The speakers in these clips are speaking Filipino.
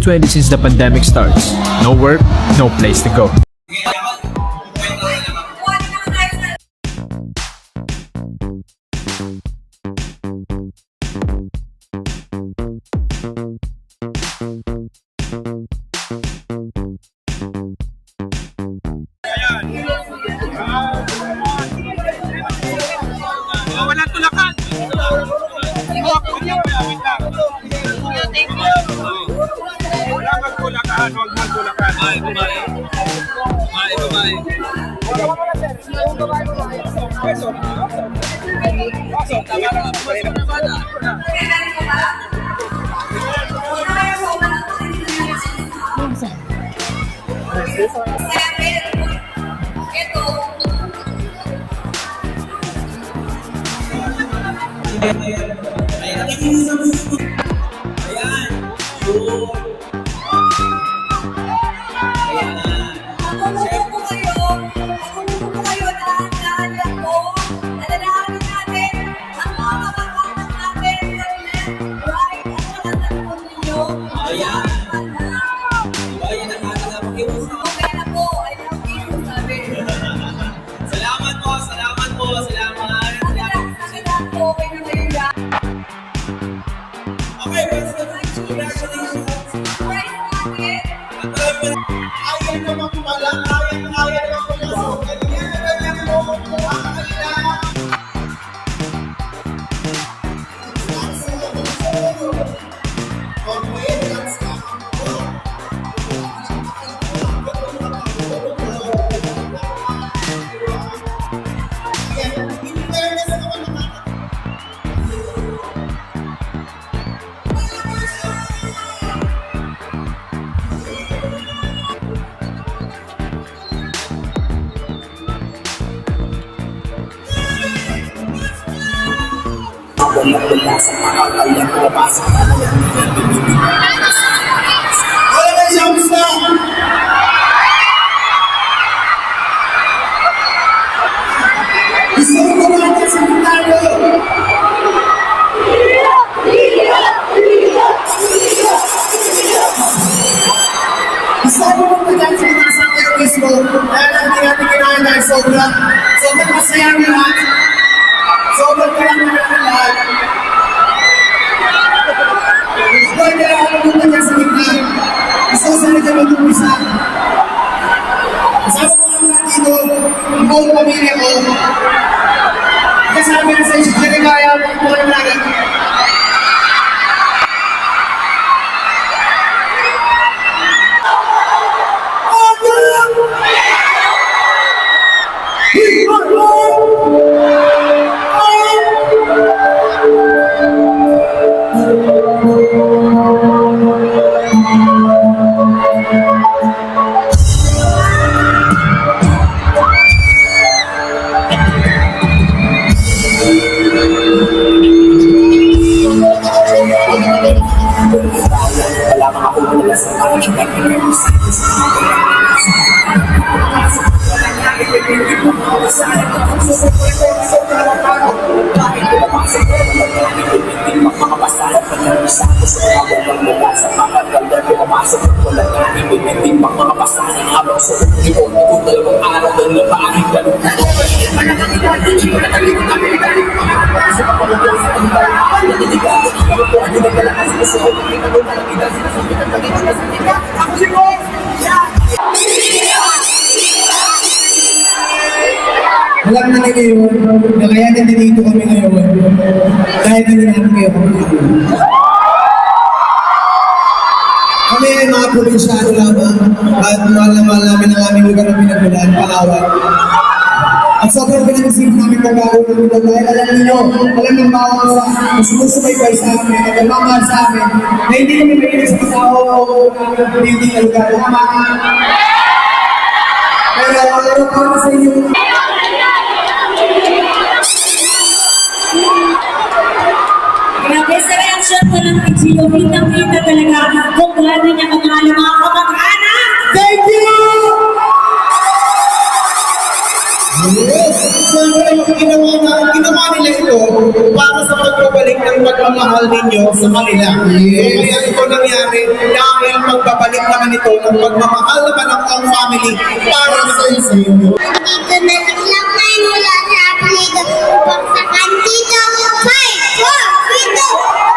2020 since the pandemic starts. No work, no place to go. Walang tulakan. Wala magtulakan, huwag magtulakan. Ay, babae. Babae, babae. Pasok, tama na. Pasok na bata. Salamat po, salamat. Okay, congratulations. Ayan naman pala, ayan naman pala. So, ganyan po, wala sa pakakal na pinapasa. Wala na siyang gusto! Gusto ko naman sa Mindanao! Gusto ko naman sa Mindanao kayo mismo dahil hindi natin kinain dahil sobrang masaya ang lahat. Sobrang kailangan na lahat. Gusto ko kailangan mo na sa gitna. Gusto ko sana dyan mag-umisa. Kasama ko naman dito, ang buong pamilya ko. Kasama na sa isip na kaya mo ang buhay natin. Alam na nila yun, na kaya nandito kami ngayon dahil nangyayari kayo kami ngayon. Kami ay mga probinsyano lamang at mahal na mahal namin ang aming lugar na pinagmulan, Palawan. At sobrang pinag-isip namin kung gagawin namin ito dahil alam ninyo, alam ng bawang sa sumusubaybay sa amin at nagmamahal sa amin na hindi kami makinig sa tao o hindi na lugar. Tama? Pero ano para sa inyo? Grabe sa reaction ko ng Pichino, kitang-kita talaga kung gaano niya kamahal ang mga kamag-anak. Thank you! Yes! So, ginawa nila niya ito para sa pagbabalik ng pagmamahal ninyo sa kanila. Kaya ito nangyari dahil magbabalik naman ito ng pagmamahal naman ng ang family para sa inyo. Dito na naglakay mula sa Apliga upang sa kandito. 5, 4, 3, 2.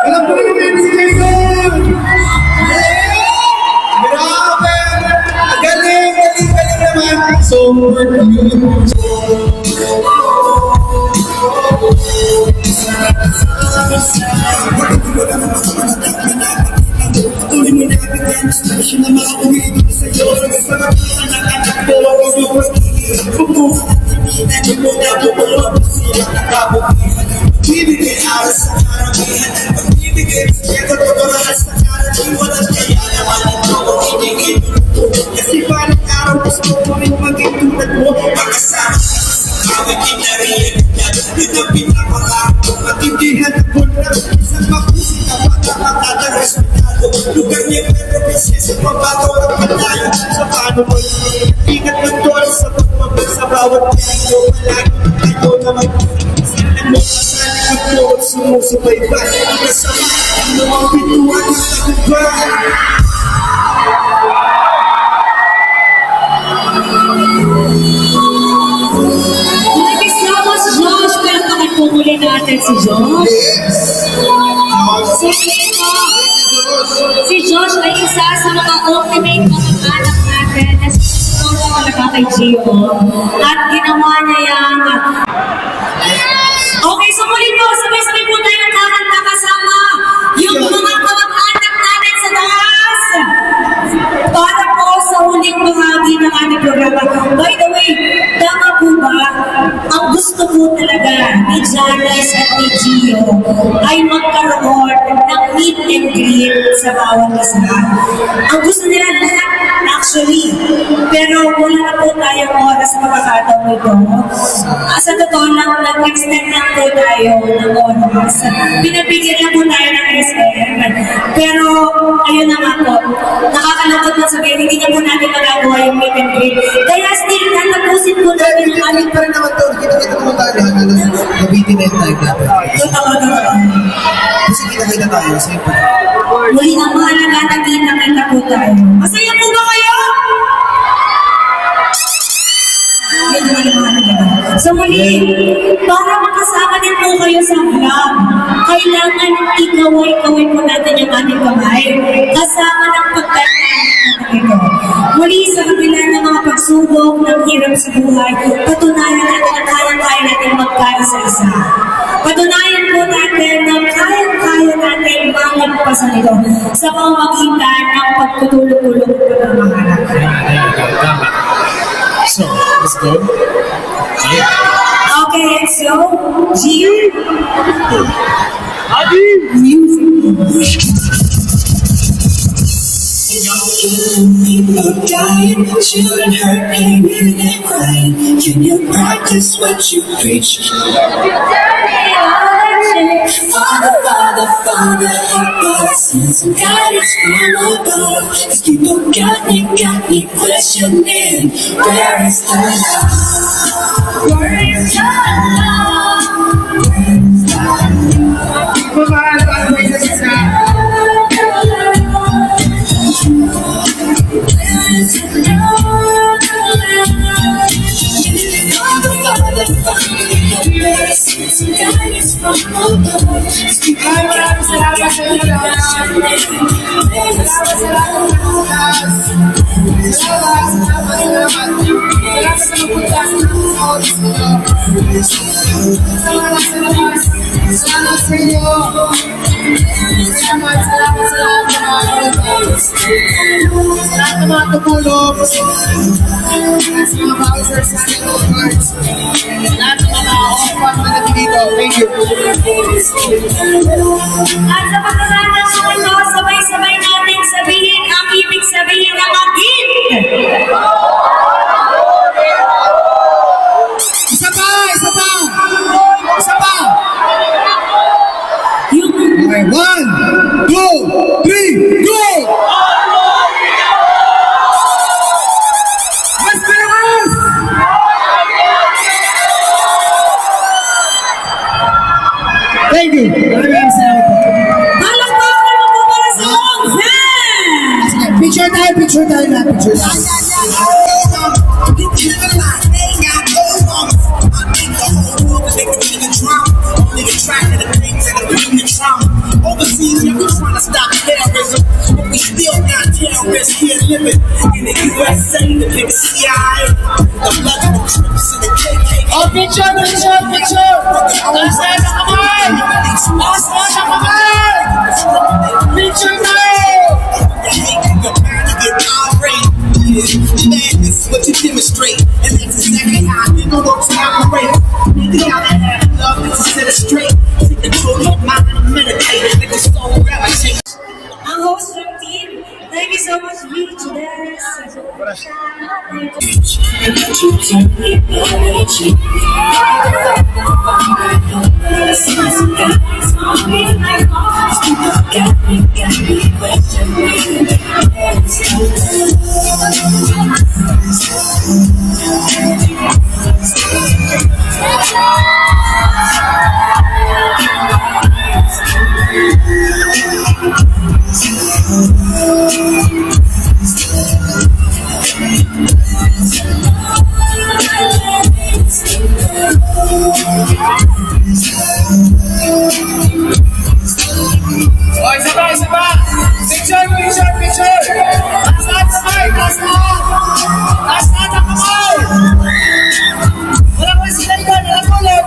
Alam ko na naman si Jason! Grabe! Galing naman! So, kasi parang araw gusto mo rin maging tulad mo makasama sa awit inariyan ito pinapangako matindihan ako na sa makusik na pagkakata respetado lugar niya pero kasi sa pabago ang patayo sa paano mo ingat ng tol sa pagmamahal sa bawat pinito palagi tayo naman sinan mo sa likod mo sumusubaybay kasama ang mga bituan ng tagumpay. Nag-isama si Josh, pero pakipumuli natin si Josh. Si Josh ay isa sa mga ultimate kamag-anak natin na support talaga kay Gio. At ginawa niya yan. Okay, so muli po, sabay-sabay po tayo kakanta kasama yung mga kamag-anak natin sa taas. Para po sa huling bahagi ng ating programa. By the way, tama po ba? Ang gusto po talaga ni Janice at ni Gio ay magkaroon ng meet and greet sa bawat isa. Ang gusto nila lahat actually, pero wala na po tayong oras sa pagkakataon ito. Sa totoo lang, nag-extend lang po tayo ng oras. Pinabigyan lang po tayo ng SM. Pero, ayun na nga po, nakakalungkot na sabihin, hindi na po natin magagawa yung meet and greet. Kaya still, natapusin po natin ang aming pa rin naman to, kita-kita naman tayo nabitin na yung time natin. totoo. Kasi kita-kita tayo, simple. Muli na mahalaga, nagkita-kita po tayo. Masaya po ba kayo? Yun naman ang mahalaga. So muli, para makasama din po kayo sa vlog, kailangan ikaway-kaway po natin yung ating kamay kasama ng pagkakalit natin ito. Muli sa kabila ng mga pagsubok ng hirap sa buhay, patunayan natin na kaya-kaya natin magkaisa-isa. Patunayan po natin na kaya-kaya natin malagpasan ito sa pamamagitan ng pagtutulong-tulong at pagmamahalan. So, let's go. Okay, let's go. Gio? People dying, children hurt, pain, and crying. Can you practice what you preach? Father, Father, Father, help us. Send some guidance from above. These people got me questioning. Where is the love? Where is the love? Where is the love? Salamat sa inyo. Salamat sa lahat ng mga tutulong. Sa mga bouncers sa ating cards. Lahat ng mga offer na dito. Thank you. At sa pagkakataon ng ito, sabay-sabay natin sabihin ang ibig sabihin ng agit. Isa pa! Isa pa! Isa pa! Okay, 1, 2, 3, go! Mas pero Picture tayo na, picture tayo. You can live a life, they ain't got no mama. I think the whole world can make a nigga drama. Nigga tracking the things that are bringing the trauma. Overseas, yeah, we trying to stop terrorism, but we still got terrorists here living in the USA, the big CIA, the blood of the Crips and the KKK. Oh, picture. Nasa kamay. Picture tayo. Madness, what you demonstrate, and that's exactly how you know those operate. Nigga gotta have love to set it straight. Take control of your mind and meditate. Let your soul gravitate. Ang host ng team, thank you so much, Beach Des. Oh, isa pa. Picture. Taas na ang kamay. Wala ko yung sila dyan, alam mo ulit.